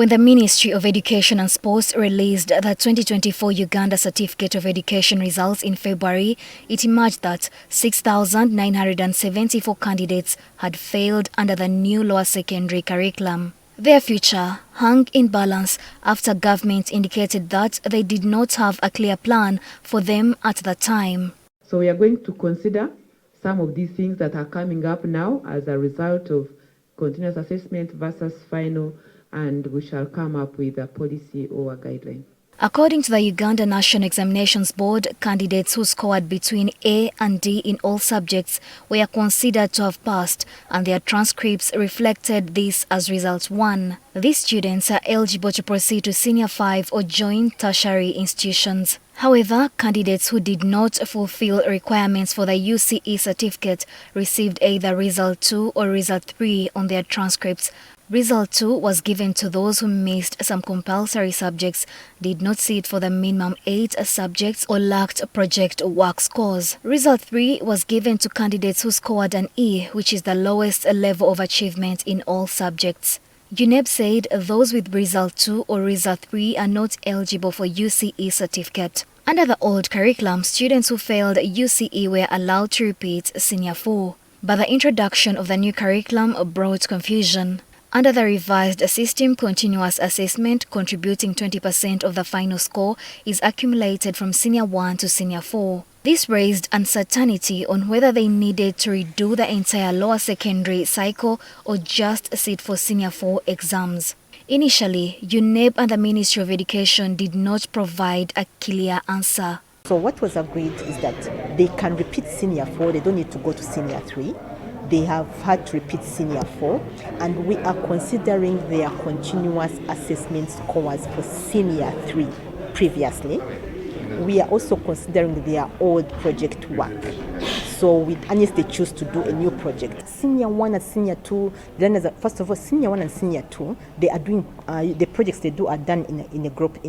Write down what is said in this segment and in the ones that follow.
When the Ministry of Education and Sports released the 2024 Uganda Certificate of Education results in February, it emerged that 6,974 candidates had failed under the new lower secondary curriculum. Their future hung in balance after government indicated that they did not have a clear plan for them at the time. So we are going to consider some of these things that are coming up now as a result of continuous assessment versus final, and we shall come up with a policy or a guideline. According to the Uganda National Examinations Board, candidates who scored between A and D in all subjects were considered to have passed, and their transcripts reflected this as result 1. These students are eligible to proceed to Senior 5 or join tertiary institutions. However, candidates who did not fulfill requirements for the UCE certificate received either result 2 or result 3 on their transcripts. Result 2 was given to those who missed some compulsory subjects, did not sit for the minimum 8 subjects, or lacked project work scores. Result 3 was given to candidates who scored an E, which is the lowest level of achievement in all subjects. UNEB said those with result 2 or result 3 are not eligible for UCE certificate. Under the old curriculum, students who failed UCE were allowed to repeat Senior 4. But the introduction of the new curriculum brought confusion. Under the revised system, continuous assessment contributing 20% of the final score is accumulated from Senior 1 to Senior 4. This raised uncertainty on whether they needed to redo the entire lower secondary cycle or just sit for Senior 4 exams. Initially, UNEB and the Ministry of Education did not provide a clear answer. So what was agreed is that they can repeat Senior 4, they don't need to go to Senior 3. They have had to repeat Senior 4, and we are considering their continuous assessment scores for Senior 3 previously. We are also considering their old project work. So unless they choose to do a new project. Senior 1 and Senior 2, first of all, Senior 1 and Senior 2, they are doing, the projects they do are done in a group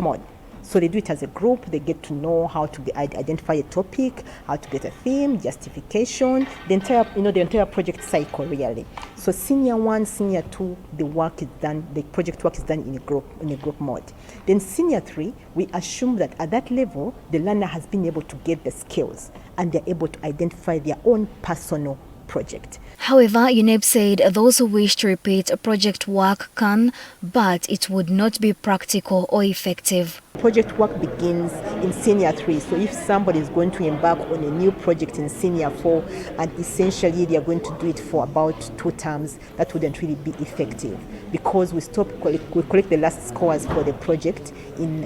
mode. So they do it as a group, they get to know how to identify a topic, how to get a theme, justification, the entire project cycle really. So Senior 1, Senior 2, the project work is done in a group mode. Then Senior 3, we assume that at that level, the learner has been able to get the skills and they're able to identify their own personal project. However, UNEB said those who wish to repeat project work can, but it would not be practical or effective. Project work begins in Senior 3, so if somebody is going to embark on a new project in Senior 4 and essentially they are going to do it for about 2 terms, that wouldn't really be effective because we collect the last scores for the project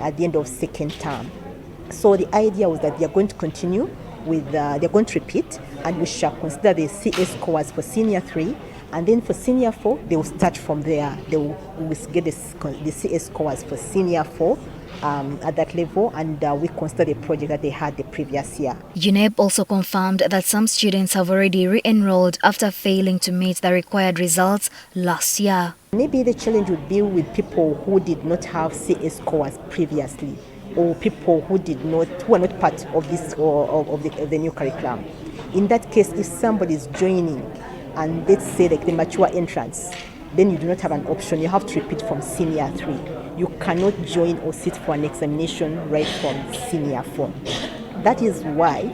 at the end of 2nd term. So the idea was that they are going to continue they're going to repeat, and we shall consider the CS scores for Senior 3, and then for Senior 4 they will start from there. They will get the CS scores for Senior 4 at that level, and we consider the project that they had the previous year. UNEB also confirmed that some students have already re-enrolled after failing to meet the required results last year. Maybe the challenge would be with people who did not have CS scores previously, or people who are not part of this or of the new curriculum. In that case, if somebody is joining and let's say like the mature entrance, then you do not have an option. You have to repeat from Senior 3. You cannot join or sit for an examination right from Senior 4. That is why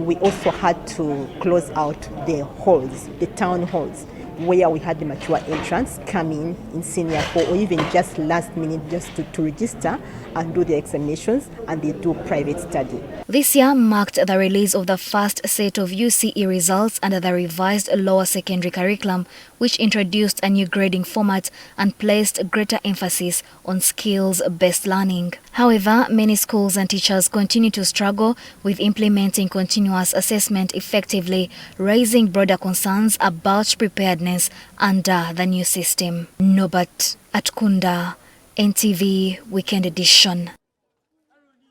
we also had to close out the halls, the town halls, where we had the mature entrants come in Senior 4, or even just last minute just to register and do the examinations, and they do private study. This year marked the release of the first set of UCE results under the revised lower secondary curriculum, which introduced a new grading format and placed greater emphasis on skills-based learning. However, many schools and teachers continue to struggle with implementing continuous assessment effectively, raising broader concerns about preparedness under the new system. Norbert Atkunda, NTV Weekend Edition.